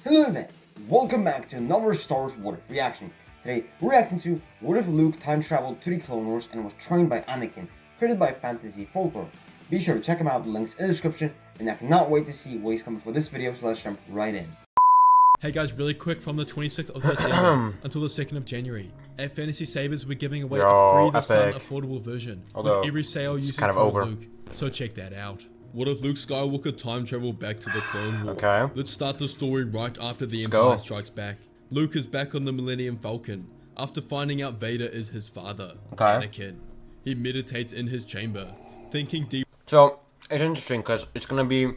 Hello there, welcome back to another Star Wars What If reaction. Today we're reacting to What If Luke time traveled to the Clone Wars and was trained by Anakin, created by Fantasy Folklore. Be sure to check him out, the links in the description, and I cannot wait to see what he's coming for this video, so let's jump right in. Hey guys, really quick, from the 26th of December until the 2nd of January, at Fantasy Sabers we're giving away a free The Sun affordable version, although with every sale using kind of code over. Luke, so check that out. What if Luke Skywalker time traveled back to the Clone War? Okay. Let's start the story right after the Let's Empire go. Strikes Back. Luke is back on the Millennium Falcon after finding out Vader is his father, Okay. Anakin. He meditates in his chamber, thinking deep. So it's interesting because it's gonna be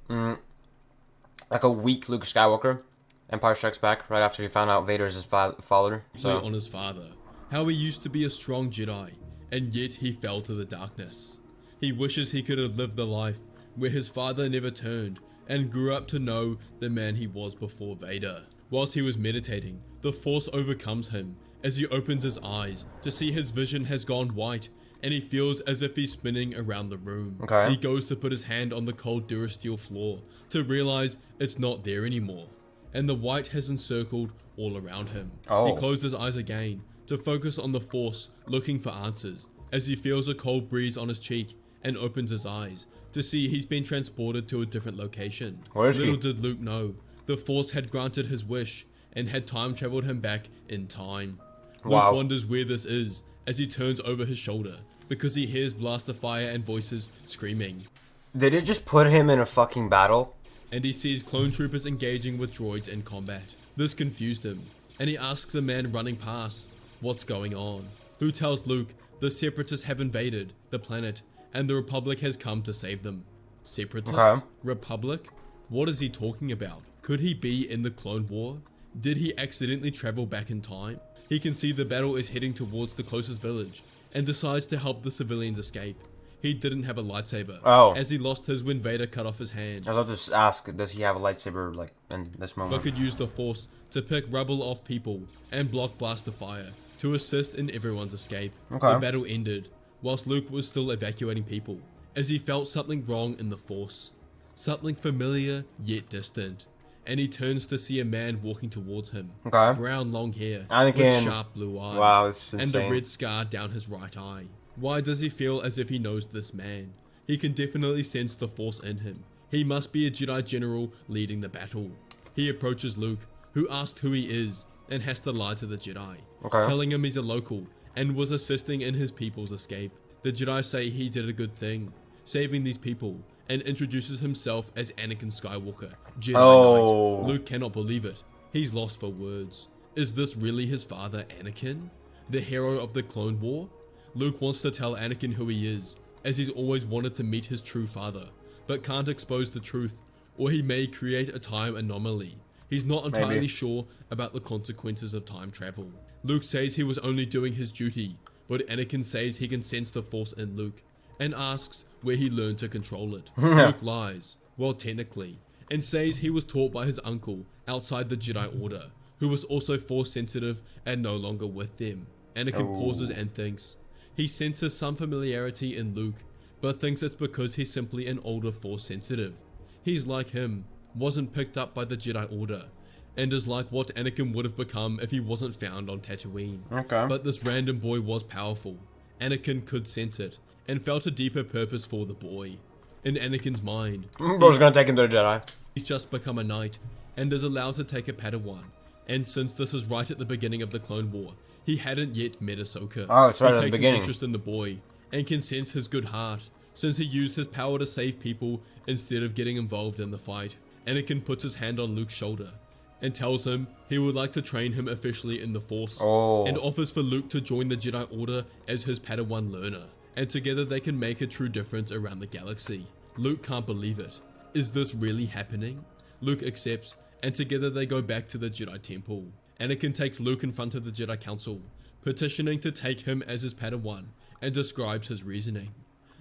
like a weak Luke Skywalker. Empire Strikes Back, right after he found out Vader is his father. So On his father, how he used to be a strong Jedi, and yet he fell to the darkness. He wishes he could have lived the life where his father never turned, and grew up to know the man he was before Vader. Whilst he was meditating, the Force overcomes him as he opens his eyes to see his vision has gone white, and he feels as if he's spinning around the room. Okay. He goes to put his hand on the cold Durasteel floor to realize it's not there anymore, and the white has encircled all around him. Oh. He closed his eyes again to focus on the Force, looking for answers, as he feels a cold breeze on his cheek and opens his eyes to see he's been transported to a different location. Where is he? Little did Luke know, the Force had granted his wish and had time traveled him back in time. Wow. Luke wonders where this is as he turns over his shoulder because he hears blaster fire and voices screaming. did it just put him in a fucking battle? And he sees clone troopers engaging with droids in combat. This confused him, and he asks the man running past what's going on, who tells Luke the Separatists have invaded the planet and the Republic has come to save them. Separatists? Okay. Republic? What is he talking about? Could he be in the Clone War? Did he accidentally travel back in time? He can see the battle is heading towards the closest village and decides to help the civilians escape. He didn't have a lightsaber, as he lost his when Vader cut off his hand, I was about to ask, does he have a lightsaber like in this but moment? could use the Force to pick rubble off people and block blaster fire to assist in everyone's escape. Okay. The battle ended whilst Luke was still evacuating people, as he felt something wrong in the Force, something familiar yet distant, and he turns to see a man walking towards him. Okay. Brown long hair Anakin. with sharp blue eyes. Wow, this is and insane. a red scar down his right eye. Why does he feel as if he knows this man? He can definitely sense the Force in him. He must be a Jedi general leading the battle. He approaches Luke, who asks who he is and has to lie to the Jedi, Okay. telling him he's a local and was assisting in his people's escape. The Jedi say he did a good thing, saving these people, and introduces himself as Anakin Skywalker, Jedi Oh. Knight. Luke cannot believe it. He's lost for words. Is this really his father, Anakin? The hero of the Clone War? Luke wants to tell Anakin who he is, as he's always wanted to meet his true father, but can't expose the truth, or he may create a time anomaly. He's not entirely Maybe. sure about the consequences of time travel. Luke says he was only doing his duty, but Anakin says he can sense the Force in Luke, and asks where he learned to control it. Luke lies, well technically, and says he was taught by his uncle outside the Jedi Order, who was also Force sensitive and no longer with them. Anakin pauses and thinks. He senses some familiarity in Luke, but thinks it's because he's simply an older Force sensitive. He's like him, wasn't picked up by the Jedi Order, and is like what Anakin would have become if he wasn't found on Tatooine. Okay. But this random boy was powerful. Anakin could sense it, and felt a deeper purpose for the boy. In Anakin's mind, Bro's gonna take him to the Jedi. he's just become a knight, and is allowed to take a Padawan. And since this is right at the beginning of the Clone War, he hadn't yet met Ahsoka. Oh, it's right he at the takes beginning. an interest in the boy, and can sense his good heart, since he used his power to save people instead of getting involved in the fight. Anakin puts his hand on Luke's shoulder, and tells him he would like to train him officially in the Force, Oh. and offers for Luke to join the Jedi Order as his Padawan learner, and together they can make a true difference around the galaxy. Luke can't believe it. Is this really happening? Luke accepts, and together they go back to the Jedi Temple. Anakin takes Luke in front of the Jedi Council, petitioning to take him as his Padawan, and describes his reasoning.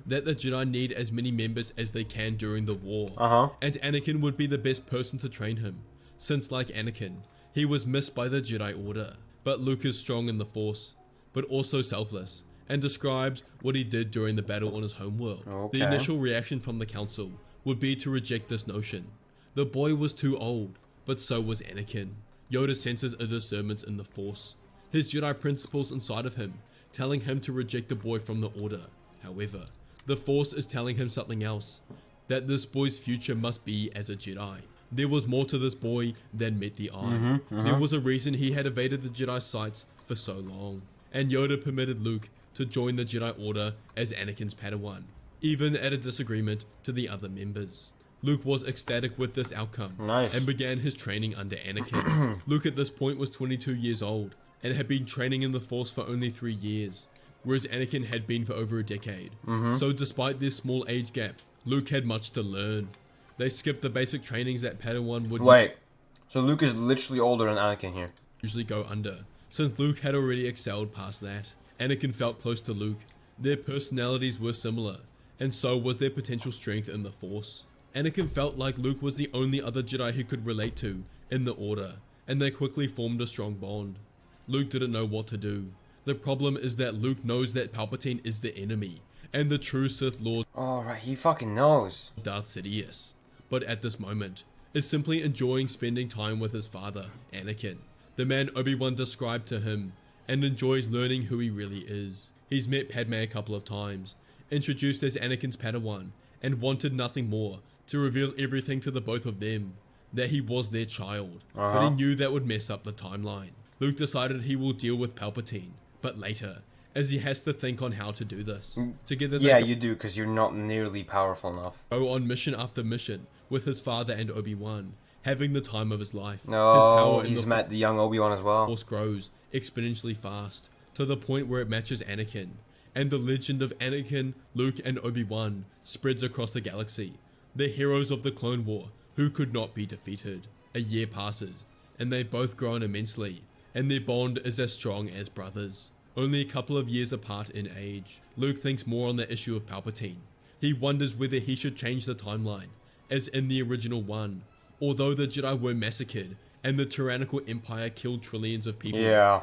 That the Jedi need as many members as they can during the war, and Anakin would be the best person to train him, since like Anakin, he was missed by the Jedi Order. But Luke is strong in the Force, but also selfless, and describes what he did during the battle on his homeworld. Okay. The initial reaction from the council would be to reject this notion. The boy was too old, but so was Anakin. Yoda senses a disturbance in the Force, his Jedi principles inside of him, telling him to reject the boy from the Order. However, the Force is telling him something else, that this boy's future must be as a Jedi. There was more to this boy than met the eye. There was a reason he had evaded the Jedi sights for so long, and Yoda permitted Luke to join the Jedi Order as Anakin's Padawan, even at a disagreement to the other members. Luke was ecstatic with this outcome and began his training under Anakin. Luke at this point was 22 years old and had been training in the Force for only 3 years, whereas Anakin had been for over a decade. So despite this small age gap, Luke had much to learn. They skipped the basic trainings that Padawan would Wait, so Luke is literally older than Anakin here. usually go under, since Luke had already excelled past that. Anakin felt close to Luke. Their personalities were similar, and so was their potential strength in the Force. Anakin felt like Luke was the only other Jedi he could relate to in the Order, and they quickly formed a strong bond. Luke didn't know what to do. The problem is that Luke knows that Palpatine is the enemy, and the true Sith Lord, Oh, right, he fucking knows. Darth Sidious, but at this moment, is simply enjoying spending time with his father, Anakin, the man Obi-Wan described to him, and enjoys learning who he really is. He's met Padme a couple of times, introduced as Anakin's Padawan, and wanted nothing more to reveal everything to the both of them, that he was their child, but he knew that would mess up the timeline. Luke decided he will deal with Palpatine, but later, as he has to think on how to do this. Together Yeah, they you do, because you're not nearly powerful enough. go on mission after mission with his father and Obi-Wan, having the time of his life. His No, power in he's the met the young Obi-Wan as well. Force grows exponentially fast, to the point where it matches Anakin, and the legend of Anakin, Luke, and Obi-Wan spreads across the galaxy. The heroes of the Clone War, who could not be defeated. A year passes, and they've both grown immensely, and their bond is as strong as brothers. Only a couple of years apart in age, Luke thinks more on the issue of Palpatine. He wonders whether he should change the timeline, as in the original one. Although the Jedi were massacred, and the tyrannical Empire killed trillions of people,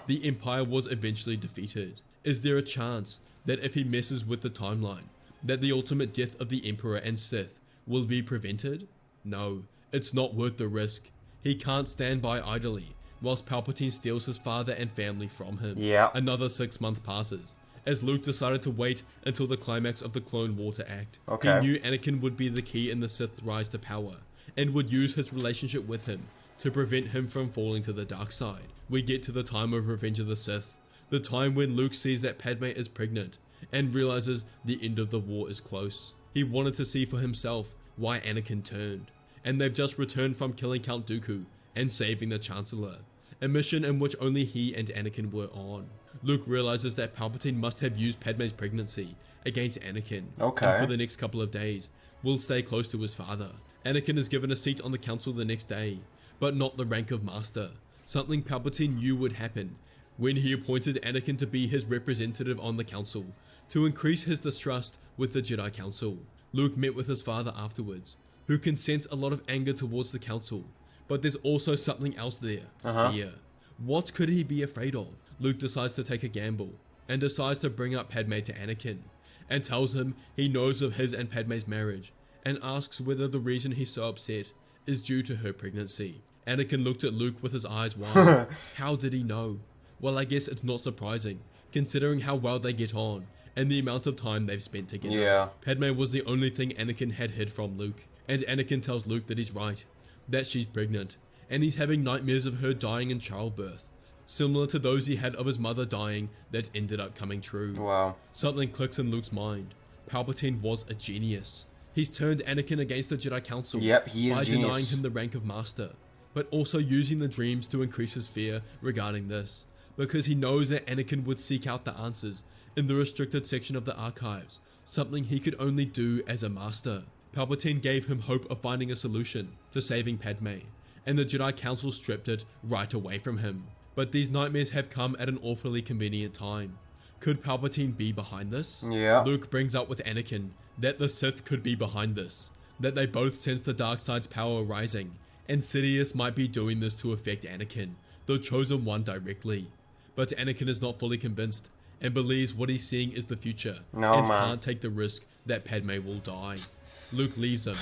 the Empire was eventually defeated. Is there a chance that if he messes with the timeline, that the ultimate death of the Emperor and Sith will be prevented? No, it's not worth the risk. He can't stand by idly, whilst Palpatine steals his father and family from him. Another 6 months passes, as Luke decided to wait until the climax of the Clone War to act. He knew Anakin would be the key in the Sith's rise to power, and would use his relationship with him to prevent him from falling to the dark side. We get to the time of Revenge of the Sith, the time when Luke sees that Padme is pregnant, and realizes the end of the war is close. He wanted to see for himself why Anakin turned, and they've just returned from killing Count Dooku and saving the Chancellor, a mission in which only he and Anakin were on. Luke realizes that Palpatine must have used Padme's pregnancy against Anakin, and for the next couple of days will stay close to his father. Anakin is given a seat on the council the next day, but not the rank of Master, something Palpatine knew would happen when he appointed Anakin to be his representative on the council, to increase his distrust with the Jedi Council. Luke met with his father afterwards, who can sense a lot of anger towards the council, but there's also something else there, fear. What could he be afraid of? Luke decides to take a gamble, and decides to bring up Padme to Anakin, and tells him he knows of his and Padme's marriage, and asks whether the reason he's so upset is due to her pregnancy. Anakin looked at Luke with his eyes wide. How did he know? Well, I guess it's not surprising, considering how well they get on, and the amount of time they've spent together. Padme was the only thing Anakin had hid from Luke, and Anakin tells Luke that he's right, that she's pregnant, and he's having nightmares of her dying in childbirth, similar to those he had of his mother dying that ended up coming true. Something clicks in Luke's mind. Palpatine was a genius. He's turned Anakin against the Jedi Council by denying him the rank of Master, but also using the dreams to increase his fear regarding this, because he knows that Anakin would seek out the answers in the restricted section of the archives, something he could only do as a Master. Palpatine gave him hope of finding a solution to saving Padme, and the Jedi Council stripped it right away from him. But these nightmares have come at an awfully convenient time. Could Palpatine be behind this? Luke brings up with Anakin that the Sith could be behind this, that they both sense the dark side's power rising, and Sidious might be doing this to affect Anakin, the Chosen One, directly. But Anakin is not fully convinced, and believes what he's seeing is the future, and can't take the risk that Padme will die. Luke leaves him,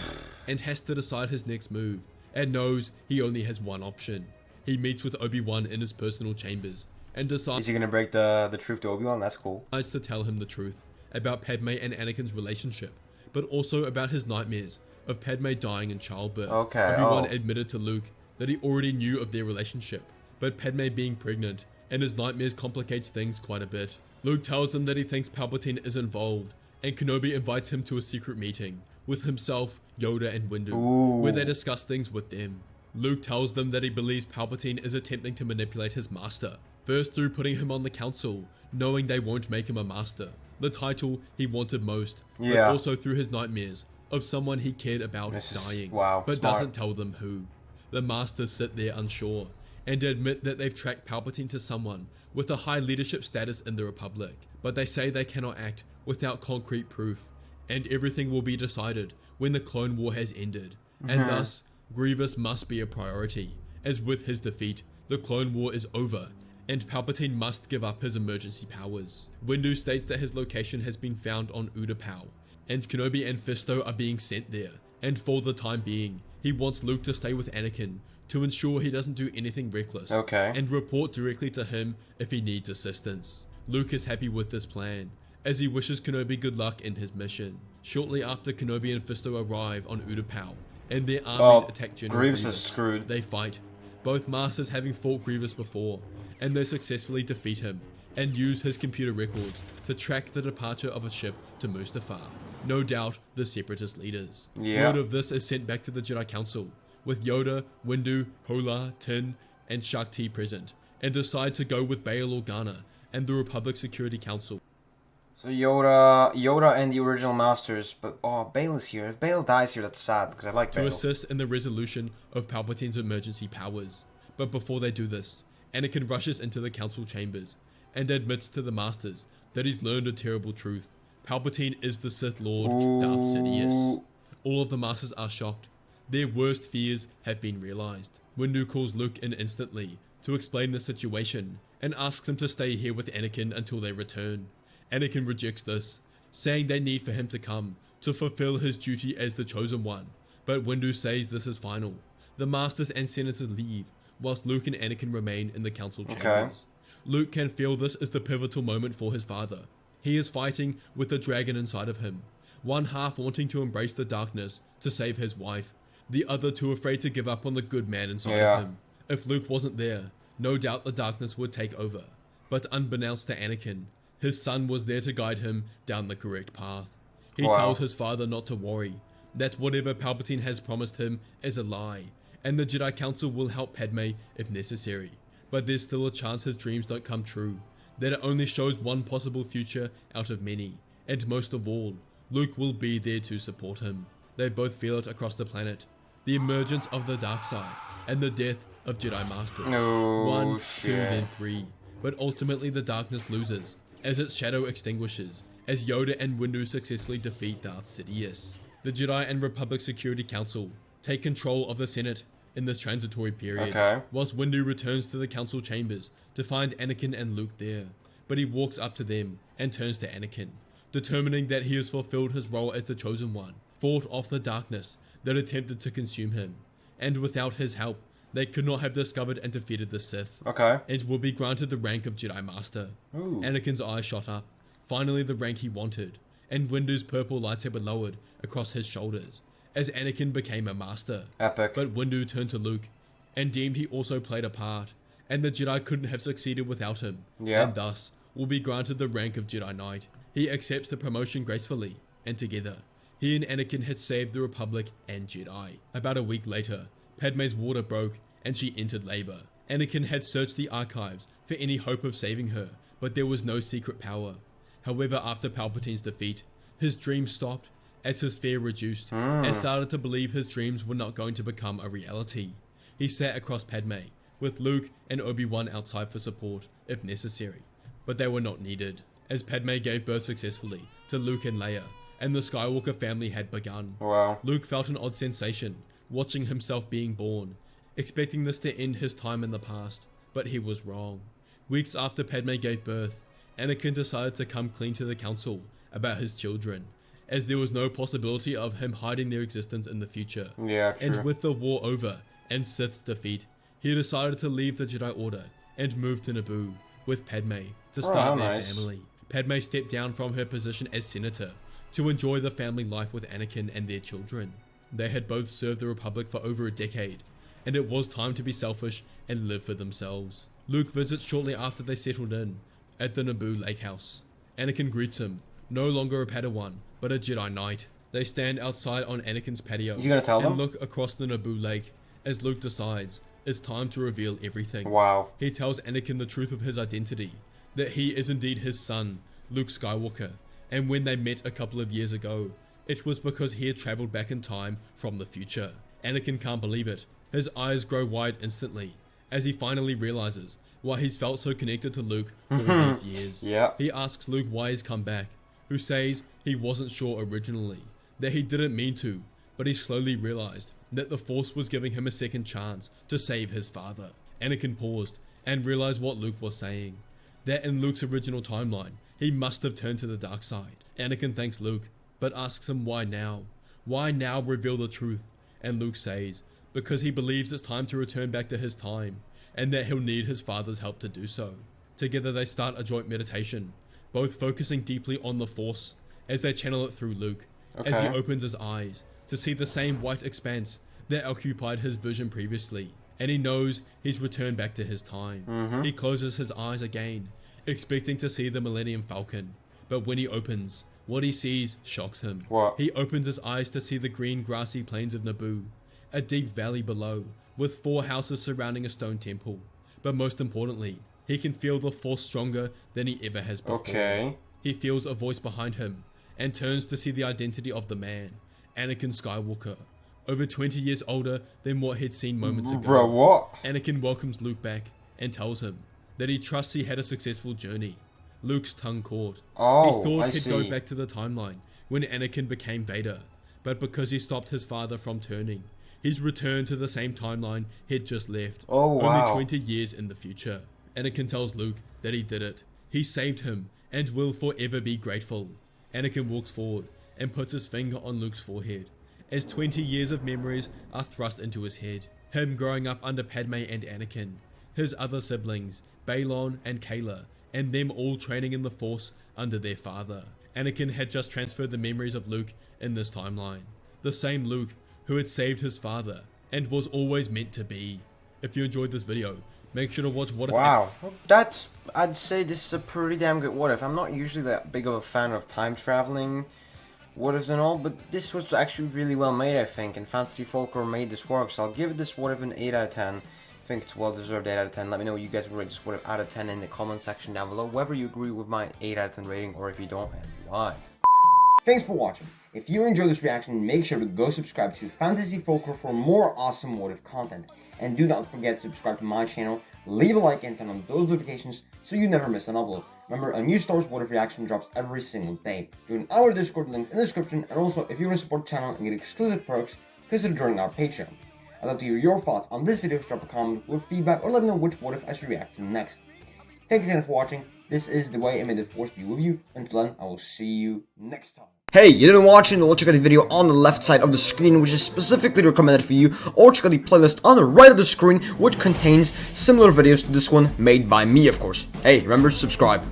and has to decide his next move, and knows he only has one option. He meets with Obi-Wan in his personal chambers and decides Is he gonna break the truth to Obi-Wan? That's cool. to tell him the truth about Padme and Anakin's relationship, but also about his nightmares of Padme dying in childbirth. Okay, Obi-Wan oh. admitted to Luke that he already knew of their relationship, but Padme being pregnant and his nightmares complicates things quite a bit. Luke tells him that he thinks Palpatine is involved, and Kenobi invites him to a secret meeting with himself, Yoda, and Windu, where they discuss things with them. Luke tells them that he believes Palpatine is attempting to manipulate his master, first through putting him on the council, knowing they won't make him a master, the title he wanted most, but also through his nightmares of someone he cared about dying, but doesn't tell them who. The masters sit there unsure, and admit that they've tracked Palpatine to someone with a high leadership status in the Republic, but they say they cannot act without concrete proof, and everything will be decided when the Clone War has ended, and thus, Grievous must be a priority, as with his defeat, the Clone War is over, and Palpatine must give up his emergency powers. Windu states that his location has been found on Utapau, and Kenobi and Fisto are being sent there, and for the time being, he wants Luke to stay with Anakin to ensure he doesn't do anything reckless, and report directly to him if he needs assistance. Luke is happy with this plan, as he wishes Kenobi good luck in his mission. Shortly after Kenobi and Fisto arrive on Utapau, and their armies attack General Grievous is screwed. They fight, both masters having fought Grievous before, and they successfully defeat him, and use his computer records to track the departure of a ship to Mustafar, no doubt the Separatist leaders. Word of this is sent back to the Jedi Council, with Yoda, Windu, Polar, Tin, and Shakti present, and decide to go with Bail Organa and the Republic Security Council. So Yoda and the original masters, but Bail is here. If Bail dies here, that's sad, because I like Bail. To assist in the resolution of Palpatine's emergency powers. But before they do this, Anakin rushes into the council chambers, and admits to the masters that he's learned a terrible truth. Palpatine is the Sith Lord, Darth Sidious. All of the masters are shocked. Their worst fears have been realized. Windu calls Luke in instantly to explain the situation, and asks him to stay here with Anakin until they return. Anakin rejects this, saying they need for him to come to fulfill his duty as the Chosen One, but Windu says this is final. The Masters and Senators leave, whilst Luke and Anakin remain in the council chambers. Luke can feel this is the pivotal moment for his father. He is fighting with the dragon inside of him, one half wanting to embrace the darkness to save his wife, the other too afraid to give up on the good man inside of him. If Luke wasn't there, no doubt the darkness would take over, but unbeknownst to Anakin, his son was there to guide him down the correct path. He tells his father not to worry, that whatever Palpatine has promised him is a lie, and the Jedi Council will help Padme if necessary, but there's still a chance his dreams don't come true, that it only shows one possible future out of many, and most of all, Luke will be there to support him. They both feel it across the planet, the emergence of the dark side, and the death of Jedi Masters. 1, 2, then 3, but ultimately the darkness loses, as its shadow extinguishes, as Yoda and Windu successfully defeat Darth Sidious. The Jedi and Republic Security Council take control of the Senate in this transitory period, whilst Windu returns to the council chambers to find Anakin and Luke there, but he walks up to them and turns to Anakin, determining that he has fulfilled his role as the Chosen One, fought off the darkness that attempted to consume him, and without his help, they could not have discovered and defeated the Sith, and would be granted the rank of Jedi Master. Anakin's eyes shot up, finally the rank he wanted, and Windu's purple lightsaber lowered across his shoulders, as Anakin became a Master. But Windu turned to Luke, and deemed he also played a part, and the Jedi couldn't have succeeded without him, and thus will be granted the rank of Jedi Knight. He accepts the promotion gracefully, and together, he and Anakin had saved the Republic and Jedi. About a week later, Padme's water broke and she entered labor. Anakin had searched the archives for any hope of saving her, but there was no secret power. However, after Palpatine's defeat, his dreams stopped as his fear reduced, and started to believe his dreams were not going to become a reality. He sat across Padme, with Luke and Obi-Wan outside for support, if necessary, but they were not needed, as Padme gave birth successfully to Luke and Leia, and the Skywalker family had begun. Luke felt an odd sensation, watching himself being born, expecting this to end his time in the past, but he was wrong. Weeks after Padme gave birth, Anakin decided to come clean to the council about his children, as there was no possibility of him hiding their existence in the future. Yeah, true. And with the war over and Sith's defeat, he decided to leave the Jedi Order and move to Naboo with Padme to start their family. Padme stepped down from her position as senator to enjoy the family life with Anakin and their children. They had both served the Republic for over a decade, and it was time to be selfish and live for themselves. Luke visits shortly after they settled in at the Naboo lake house. Anakin greets him, no longer a Padawan, but a Jedi Knight. They stand outside on Anakin's patio Is he gonna tell and them? look across the Naboo lake as Luke decides it's time to reveal everything. Wow. He tells Anakin the truth of his identity, that he is indeed his son, Luke Skywalker, and when they met a couple of years ago, it was because he had traveled back in time from the future. Anakin can't believe it. His eyes grow wide instantly as he finally realizes why he's felt so connected to Luke all these years. Yeah. He asks Luke why he's come back, who says he wasn't sure originally, that he didn't mean to, but he slowly realized that the Force was giving him a second chance to save his father. Anakin paused and realized what Luke was saying, that in Luke's original timeline, he must have turned to the dark side. Anakin thanks Luke, but asks him why now? Why now reveal the truth? And Luke says, because he believes it's time to return back to his time, and that he'll need his father's help to do so. Together they start a joint meditation, both focusing deeply on the Force as they channel it through Luke, as he opens his eyes to see the same white expanse that occupied his vision previously, and he knows he's returned back to his time. He closes his eyes again, expecting to see the Millennium Falcon, but when he opens, what he sees shocks him. What? He opens his eyes to see the green grassy plains of Naboo, a deep valley below, with 4 houses surrounding a stone temple. But most importantly, he can feel the Force stronger than he ever has before. Okay. He feels a voice behind him, and turns to see the identity of the man, Anakin Skywalker, over 20 years older than what he'd seen moments ago. Bro, what? Anakin welcomes Luke back, and tells him that he trusts he had a successful journey. Luke's tongue caught. Oh, he thought I he'd see. go back to the timeline when Anakin became Vader, but because he stopped his father from turning, he's returned to the same timeline he'd just left, Oh, wow. only 20 years in the future. Anakin tells Luke that he did it. He saved him and will forever be grateful. Anakin walks forward and puts his finger on Luke's forehead as 20 years of memories are thrust into his head. Him growing up under Padme and Anakin, his other siblings, Balon and Kayla, and them all training in the Force under their father. Anakin had just transferred the memories of Luke in this timeline. The same Luke who had saved his father and was always meant to be. If you enjoyed this video, make sure to watch What If. Wow. That's, I'd say this is a pretty damn good what if. I'm not usually that big of a fan of time traveling what ifs and all, but this was actually really well made, I think, and Fantasy Folklore made this work, so I'll give this what if an 8 out of 10. I think it's well deserved 8 out of 10. Let me know what you guys would rate this what if out of 10 in the comment section down below, whether you agree with my 8 out of 10 rating or if you don't, and why. Thanks for watching. If you enjoyed this reaction, make sure to go subscribe to Fantasy Folklore for more awesome what if content. And do not forget to subscribe to my channel, leave a like and turn on those notifications so you never miss an upload. Remember, a new Star Wars what if reaction drops every single day. Join our Discord, links in the description, and also if you want to support the channel and get exclusive perks, consider joining our Patreon. I'd love to hear your thoughts on this video, so drop a comment with feedback or let me know which what if I should react to next. Thanks again for watching. This is The Way, and may the Force be with you. Until then, I will see you next time. Hey, you didn't watch it? Well, check out the video on the left side of the screen, which is specifically recommended for you, or check out the playlist on the right of the screen, which contains similar videos to this one, made by me, of course. Hey, remember, subscribe.